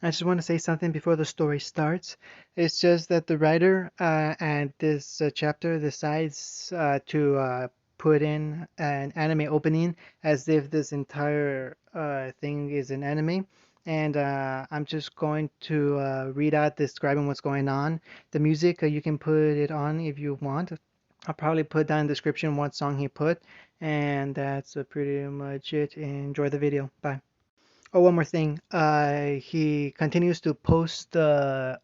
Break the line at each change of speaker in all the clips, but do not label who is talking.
I just want to say something before the story starts. It's just that the writer and this chapter decides to put in an anime opening as if this entire thing is an anime. And I'm just going to read out describing what's going on. The music, you can put it on if you want. I'll probably put down in the description what song he put. And that's pretty much it. Enjoy the video. Bye. Oh, one more thing. He continues to post the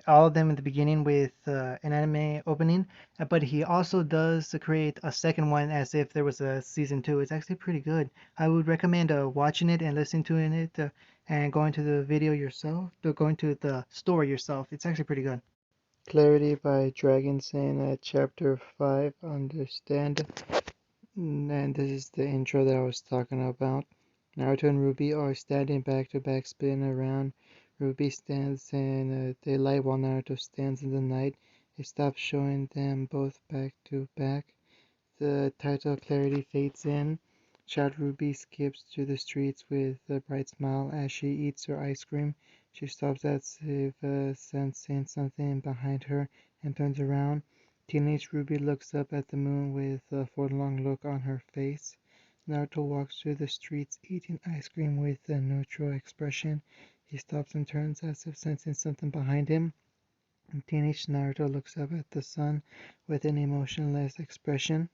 all of them in the beginning with an anime opening, but he also does create a second one as if there was a season two. It's actually pretty good. I would recommend watching it and listening to it and going to the video yourself, going to the store yourself. It's actually pretty good. Clarity by Dragon's Chapter 5, Understand. And this is the intro that I was talking about. Naruto and Ruby are standing back to back, spinning around. Ruby stands in daylight while Naruto stands in the night. It stops showing them both back to back. The title Clarity fades in. Child Ruby skips through the streets with a bright smile as she eats her ice cream. She stops as if sensing something behind her and turns around. Teenage Ruby looks up at the moon with a forlorn look on her face. Naruto walks through the streets eating ice cream with a neutral expression. He stops and turns as if sensing something behind him. Teenage Naruto looks up at the sun with an emotionless expression.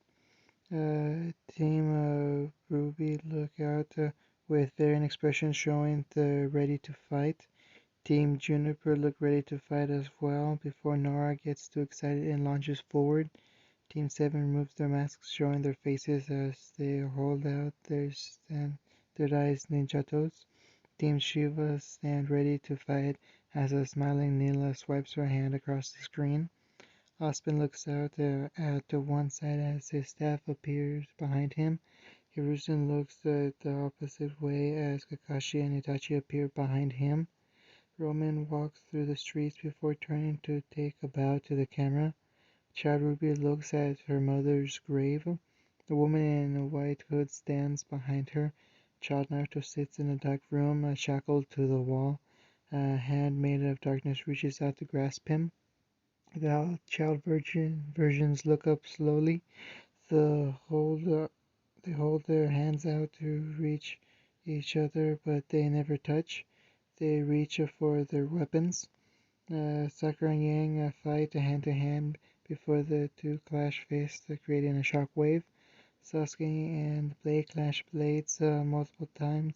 Team Ruby look out with varying expressions showing they're ready to fight. Team Juniper look ready to fight as well before Nora gets too excited and launches forward. Team 7 removes their masks showing their faces as they hold out their standardized ninjatos. Team Shiva stand ready to fight as a smiling Neela swipes her hand across the screen. Aspen looks out at the one side as his staff appears behind him. Hiruzen looks the opposite way as Kakashi and Itachi appear behind him. Roman walks through the streets before turning to take a bow to the camera. Child Ruby looks at her mother's grave. The woman in a white hood stands behind her. Child Naruto sits in a dark room, shackled to the wall. A hand made of darkness reaches out to grasp him. The child versions look up slowly. The hold, they hold their hands out to reach each other, but they never touch. They reach for their weapons. Sakura and Yang fight hand to hand before the two clash fists, creating a shock wave. Sasuke and Blade clash blades multiple times,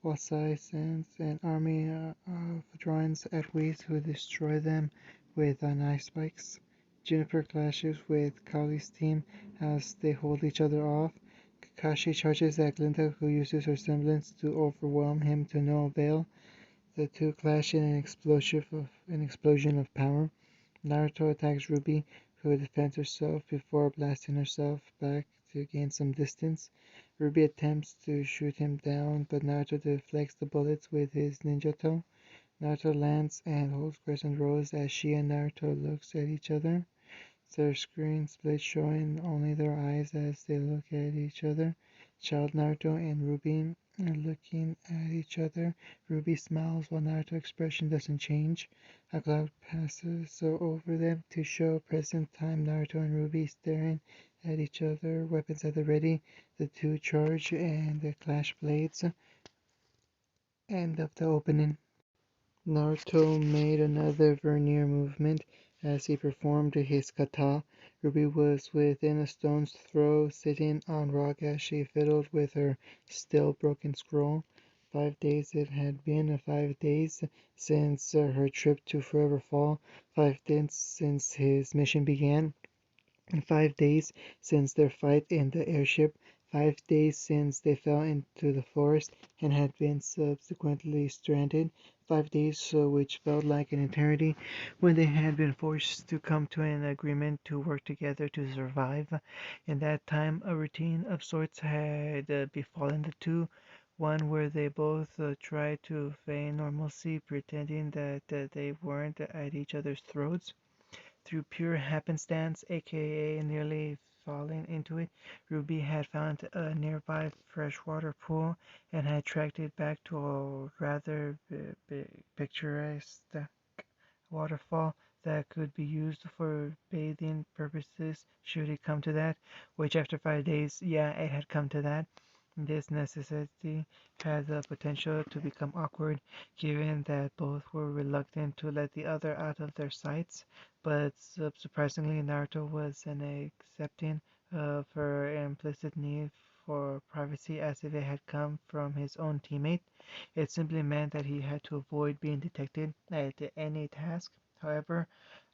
while Sai sends an army of drones at Whis who destroy them with ice spikes. Juniper clashes with Kali's team as they hold each other off. Kakashi charges at Glinda, who uses her semblance to overwhelm him to no avail. The two clash in an explosion of power. Naruto attacks Ruby, who defends herself before blasting herself back to gain some distance. Ruby attempts to shoot him down, but Naruto deflects the bullets with his ninjato. Naruto lands and holds Crescent Rose as she and Naruto looks at each other. Their screen splits showing only their eyes as they look at each other. Child Naruto and Ruby are looking at each other. Ruby smiles while Naruto's expression doesn't change. A cloud passes over them to show present time Naruto and Ruby staring at each other, weapons at the ready. The two charge and the clash blades. End of the opening. Naruto made another vernier movement as he performed his kata. Ruby was within a stone's throw, sitting on rock as she fiddled with her still broken scroll. 5 days it had been, 5 days since her trip to Forever Fall, 5 days since his mission began. In 5 days since their fight in the airship, 5 days since they fell into the forest and had been subsequently stranded, 5 days which felt like an eternity when they had been forced to come to an agreement to work together to survive. In that time, a routine of sorts had befallen the two, one where they both tried to feign normalcy, pretending that they weren't at each other's throats through pure happenstance, aka nearly fallen into it. Ruby had found a nearby freshwater pool and had trekked it back to a rather picturesque waterfall that could be used for bathing purposes should it come to that, which after 5 days, yeah, it had come to that. This necessity had the potential to become awkward, given that both were reluctant to let the other out of their sights, but surprisingly, Naruto was an accepting of her implicit need for privacy as if it had come from his own teammate. It simply meant that he had to avoid being detected at any task. However,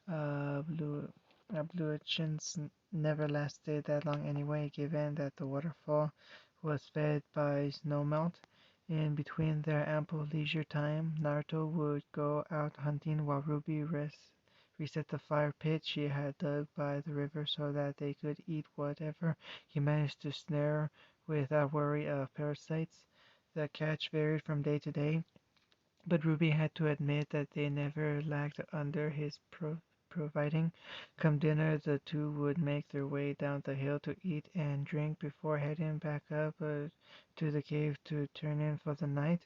blue ablutions never lasted that long anyway, given that the waterfall was fed by snowmelt. In between their ample leisure time, Naruto would go out hunting while Ruby reset the fire pit she had dug by the river so that they could eat whatever he managed to snare without worry of parasites. The catch varied from day to day, but Ruby had to admit that they never lacked under his providing. Come dinner, the two would make their way down the hill to eat and drink before heading back up to the cave to turn in for the night.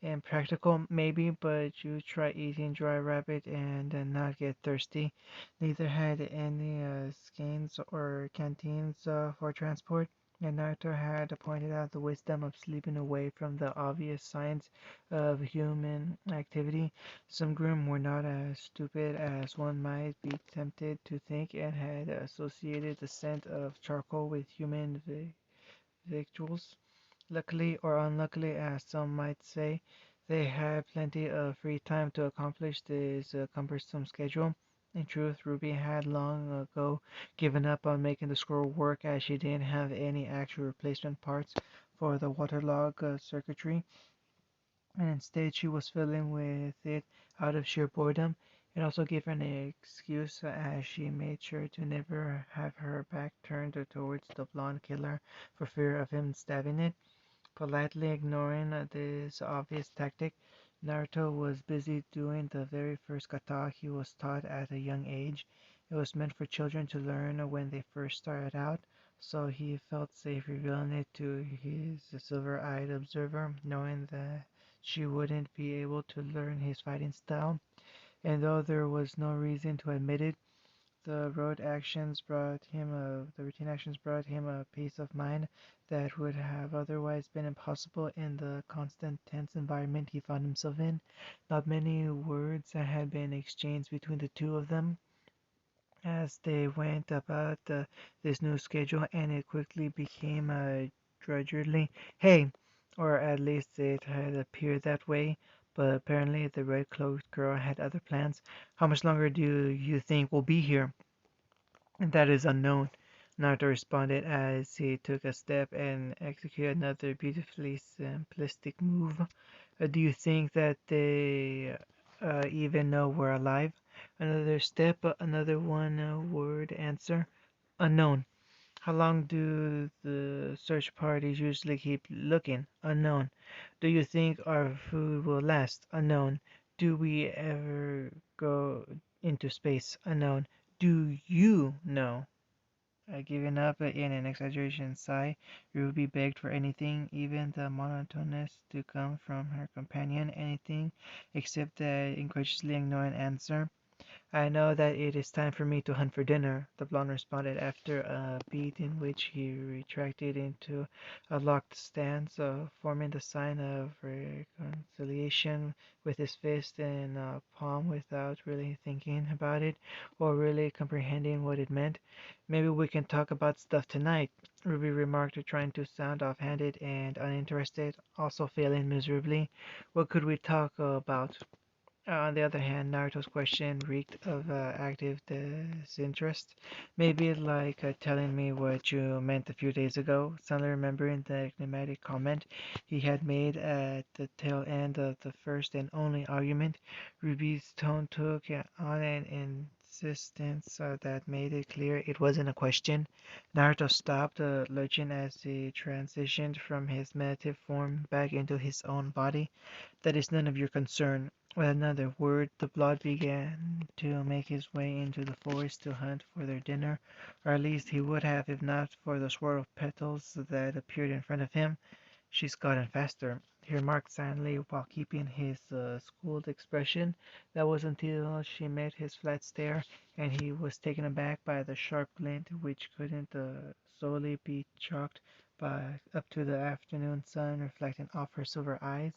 Impractical, maybe, but you try eating dry rabbit and not get thirsty. Neither had any skeins or canteens for transport, and Naruto had pointed out the wisdom of sleeping away from the obvious signs of human activity. Some groom were not as stupid as one might be tempted to think and had associated the scent of charcoal with human victuals. Luckily or unluckily, as some might say, they had plenty of free time to accomplish this cumbersome schedule. In truth, Ruby had long ago given up on making the scroll work as she didn't have any actual replacement parts for the waterlog circuitry, and instead she was filling with it out of sheer boredom. It also gave her an excuse as she made sure to never have her back turned towards the blonde killer for fear of him stabbing it. Politely ignoring this obvious tactic, Naruto was busy doing the very first kata he was taught at a young age. It was meant for children to learn when they first started out, so he felt safe revealing it to his silver-eyed observer, knowing that she wouldn't be able to learn his fighting style. And though there was no reason to admit it, the routine actions brought him a peace of mind that would have otherwise been impossible in the constant tense environment he found himself in. Not many words had been exchanged between the two of them as they went about this new schedule, and it quickly became a drudgery. Hey, or at least it had appeared that way. But apparently the red-cloaked girl had other plans. How much longer do you think we'll be here? "That is unknown," Naruto responded as he took a step and executed another beautifully simplistic move. "Do you think that they even know we're alive?" Another step, another one-word answer. "Unknown." "How long do the search parties usually keep looking?" "Unknown." "Do you think our food will last?" "Unknown." "Do we ever go into space?" "Unknown." "Do you know?" Giving up in an exaggeration sigh, Ruby begged for anything, even the monotonous, to come from her companion, anything except that incredulously ignoring answer. "I know that it is time for me to hunt for dinner," the blonde responded after a beat in which he retracted into a locked stance, forming the sign of reconciliation with his fist in palm without really thinking about it or really comprehending what it meant. "Maybe we can talk about stuff tonight," Ruby remarked, trying to sound offhanded and uninterested, also failing miserably. "What could we talk about?" On the other hand, Naruto's question reeked of active disinterest. "Maybe like telling me what you meant a few days ago," suddenly remembering the enigmatic comment he had made at the tail end of the first and only argument. Ruby's tone took on an insistence that made it clear it wasn't a question. Naruto stopped, lurching as he transitioned from his meditative form back into his own body. "That is none of your concern," With another word, the blood began to make his way into the forest to hunt for their dinner, or at least he would have if not for the swirl of petals that appeared in front of him. She's gotten faster, he remarked silently while keeping his schooled expression. That was until she met his flat stare, and he was taken aback by the sharp glint which couldn't solely be chalked up to the afternoon sun reflecting off her silver eyes.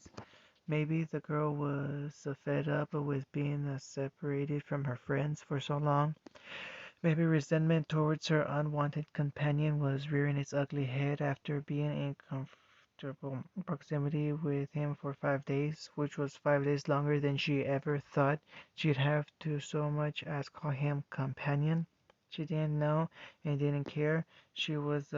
Maybe the girl was fed up with being separated from her friends for so long. Maybe resentment towards her unwanted companion was rearing its ugly head after being in comfortable proximity with him for 5 days, which was 5 days longer than she ever thought she'd have to so much as call him companion. She didn't know and didn't care. She was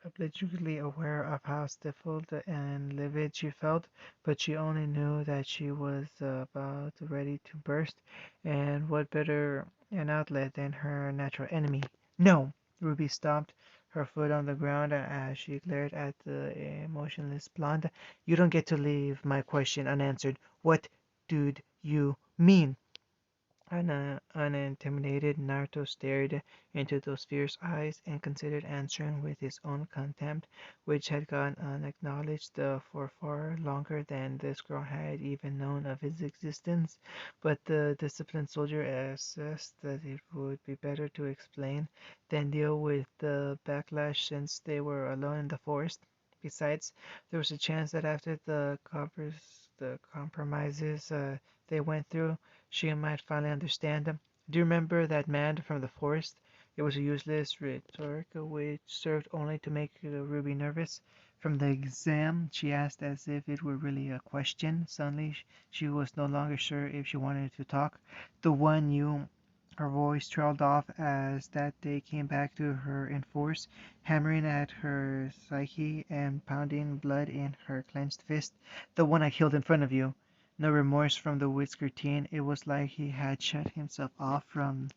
obligatory aware of how stifled and livid she felt, but she only knew that she was about ready to burst, and what better an outlet than her natural enemy? No! Ruby stomped her foot on the ground as she glared at the emotionless blonde. You don't get to leave my question unanswered. What did you mean? Unintimidated, Naruto stared into those fierce eyes and considered answering with his own contempt, which had gone unacknowledged for far longer than this girl had even known of his existence. But the disciplined soldier assessed that it would be better to explain than deal with the backlash since they were alone in the forest. Besides, there was a chance that after the compromises they went through, she might finally understand him. Do you remember that man from the forest? It was a useless rhetoric which served only to make Ruby nervous. From the exam, she asked as if it were really a question. Suddenly, she was no longer sure if she wanted to talk. The one you. Her voice trailed off as that day came back to her in force, hammering at her psyche and pounding blood in her clenched fist. The one I killed in front of you. No remorse from the whiskered teen. It was like he had shut himself off from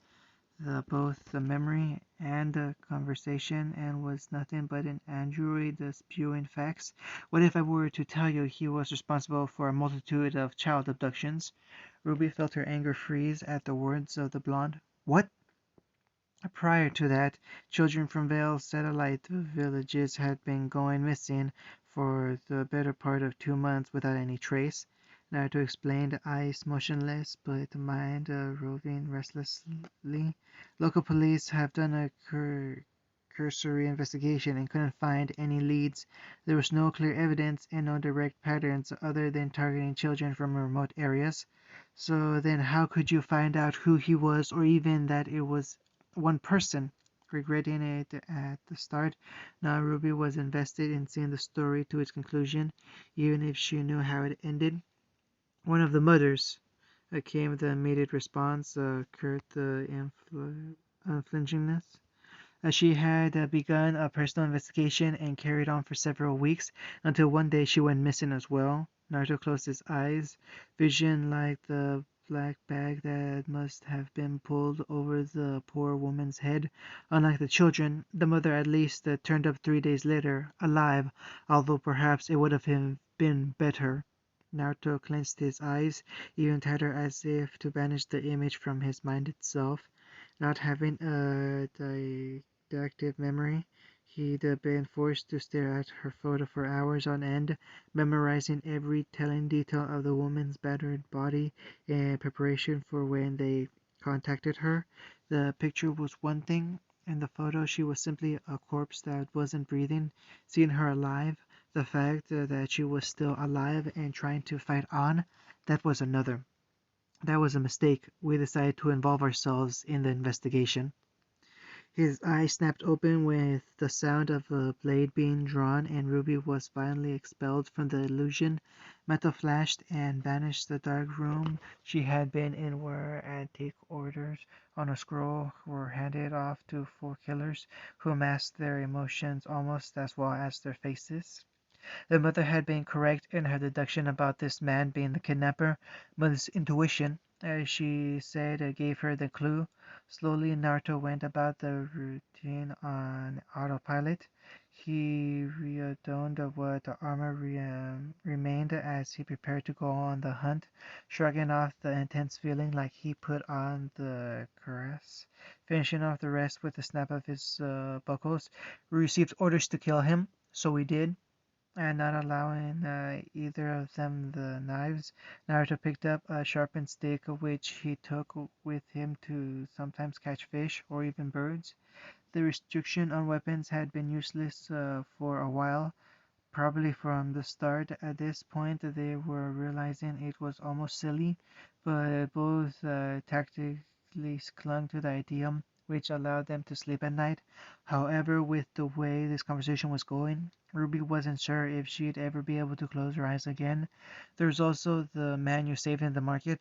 both the memory and the conversation and was nothing but an android spewing facts. What if I were to tell you he was responsible for a multitude of child abductions? Ruby felt her anger freeze at the words of the blonde. What? Prior to that, children from Vale's satellite villages had been going missing for the better part of 2 months without any trace. Naruto explained, eyes motionless, but mind roving restlessly. Local police have done a cursory investigation and couldn't find any leads. There was no clear evidence and no direct patterns other than targeting children from remote areas. So then how could you find out who he was or even that it was one person? Regretting it at the start, now Ruby was invested in seeing the story to its conclusion, even if she knew how it ended. One of the mothers, came the immediate response, curt the unflinching. She had begun a personal investigation and carried on for several weeks until one day she went missing as well. Naruto closed his eyes, vision like the black bag that must have been pulled over the poor woman's head. Unlike the children, the mother at least turned up 3 days later, alive, although perhaps it would have been better. Naruto clenched his eyes even tighter as if to banish the image from his mind itself. Not having a active memory, he'd been forced to stare at her photo for hours on end, memorizing every telling detail of the woman's battered body in preparation for when they contacted her. The picture was one thing. In the photo, she was simply a corpse that wasn't breathing. Seeing her alive, the fact that she was still alive and trying to fight on, that was another. That was a mistake. We decided to involve ourselves in the investigation. His eyes snapped open with the sound of a blade being drawn, and Ruby was violently expelled from the illusion. Metal flashed and vanished the dark room she had been in where antique orders on a scroll were handed off to four killers who masked their emotions almost as well as their faces. The mother had been correct in her deduction about this man being the kidnapper. Mother's intuition, as she said, gave her the clue. Slowly Naruto went about the routine on autopilot. He readoned what armor remained as he prepared to go on the hunt, shrugging off the intense feeling like he put on the cuirass. Finishing off the rest with a snap of his buckles. We received orders to kill him, so we did, and not allowing either of them the knives. Naruto picked up a sharpened stick which he took with him to sometimes catch fish or even birds. The restriction on weapons had been useless for a while, probably from the start. At this point, they were realizing it was almost silly, but both tactically clung to the idea, which allowed them to sleep at night. However, with the way this conversation was going, Ruby wasn't sure if she'd ever be able to close her eyes again. There was also the man you saved in the market.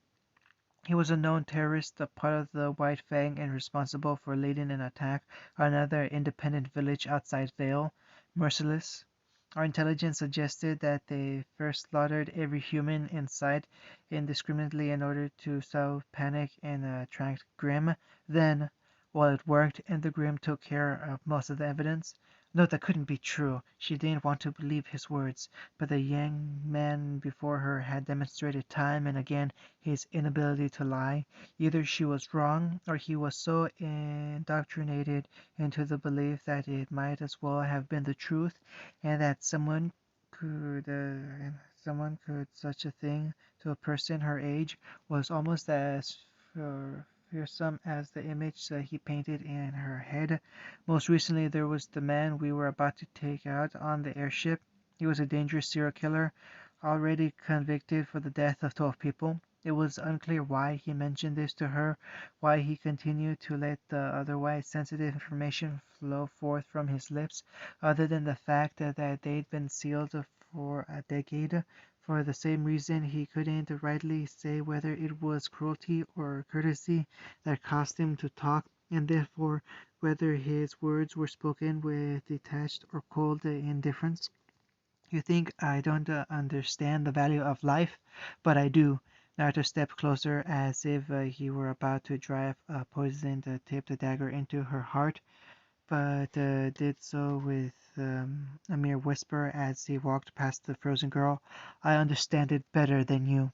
He was a known terrorist, a part of the White Fang and responsible for leading an attack on another independent village outside Vale. Merciless. Our intelligence suggested that they first slaughtered every human in sight indiscriminately in order to sow panic and attract Grimm. Then, well, it worked, and the Grimm took care of most of the evidence. No, that couldn't be true. She didn't want to believe his words, but the young man before her had demonstrated time and again his inability to lie. Either she was wrong, or he was so indoctrinated into the belief that it might as well have been the truth, and that someone could such a thing to a person her age was almost as fearsome as the image that he painted in her head. Most recently, there was the man we were about to take out on the airship. He was a dangerous serial killer, already convicted for the death of 12 people. It was unclear why he mentioned this to her, why he continued to let the otherwise sensitive information flow forth from his lips, other than the fact that they'd been sealed for a decade. For the same reason, he couldn't rightly say whether it was cruelty or courtesy that caused him to talk, and therefore whether his words were spoken with detached or cold indifference. You think I don't understand the value of life, but I do. Naruto stepped closer as if he were about to drive a poisoned tipped dagger into her heart, but did so with a mere whisper as he walked past the frozen girl. I understand it better than you.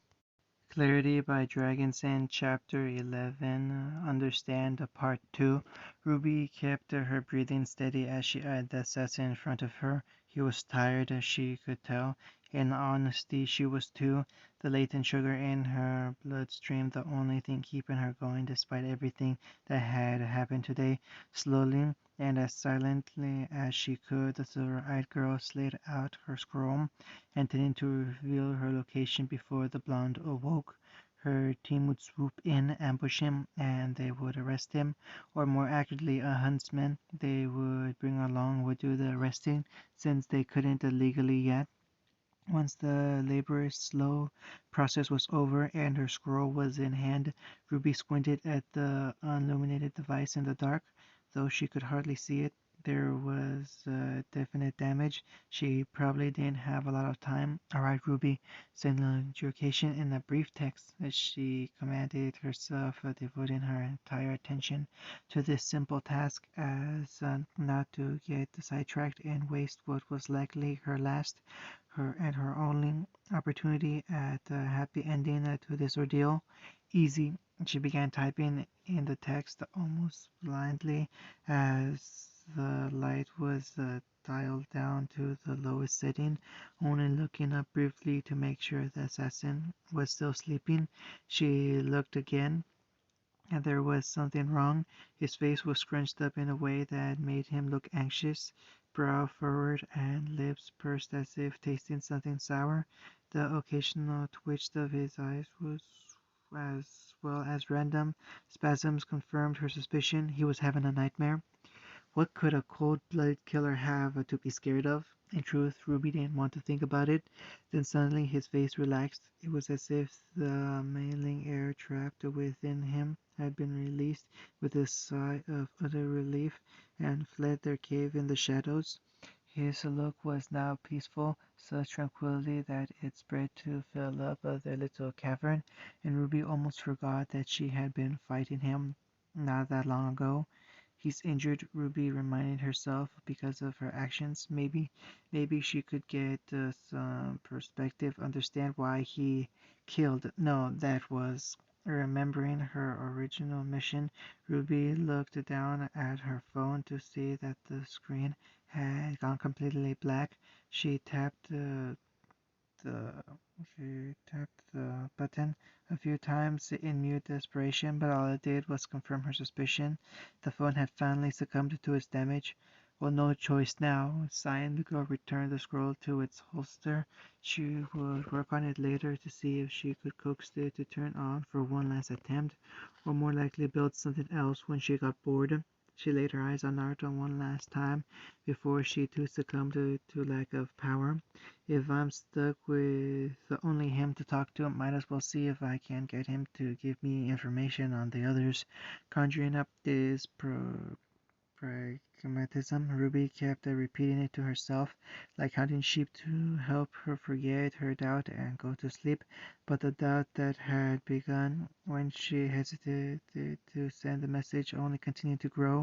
Clarity by Dragon's End, Chapter 11. Understand, Part 2. Ruby kept her breathing steady as she eyed the assassin in front of her. He was tired, as she could tell. In honesty, she was too. The latent sugar in her bloodstream, the only thing keeping her going despite everything that had happened today. Slowly, and as silently as she could, the silver-eyed girl slid out her scroll, intending to reveal her location before the blonde awoke. Her team would swoop in, ambush him, and they would arrest him, or more accurately, a huntsman they would bring along would do the arresting, since they couldn't legally yet. Once the laborious, slow process was over and her scroll was in hand, Ruby squinted at the unilluminated device in the dark. Though she could hardly see it, there was definite damage. She probably didn't have a lot of time. "All right, Ruby," said Location in a brief text as she commanded herself, devoting her entire attention to this simple task as not to get sidetracked and waste what was likely her last her only opportunity at a happy ending to this ordeal. Easy. She began typing in the text almost blindly as the light was dialed down to the lowest setting, only looking up briefly to make sure the assassin was still sleeping. She looked again, and there was something wrong. His face was scrunched up in a way that made him look anxious, brow furrowed and lips pursed as if tasting something sour. The occasional twitch of his eyes was as well as random spasms confirmed her suspicion. He was having a nightmare. What could a cold-blooded killer have to be scared of? In truth, Ruby didn't want to think about it. Then suddenly his face relaxed. It was as if the mailing air trapped within him had been released with a sigh of utter relief and fled their cave in the shadows. His look was now peaceful, such tranquility that it spread to fill up their little cavern, and Ruby almost forgot that she had been fighting him not that long ago. he's injured, Ruby reminded herself because of her actions. Maybe she could get some perspective, understand why he killed. No, that was remembering her original mission. Ruby looked down at her phone to see that the screen had gone completely black. She tapped the she tapped the button a few times in mute desperation, but all it did was confirm her suspicion. The phone had finally succumbed to its damage. Well, no choice now. Sighing, the girl returned the scroll to its holster. She would work on it later to see if she could coax it to turn on for one last attempt, or more likely build something else when she got bored. She laid her eyes on Naruto one last time before she too succumbed to lack of power. If I'm stuck with only him to talk to, might as well see if I can get him to give me information on the others. Conjuring up this pragmatism, Ruby kept repeating it to herself, like hunting sheep to help her forget her doubt and go to sleep. But the doubt that had begun when she hesitated to send the message only continued to grow.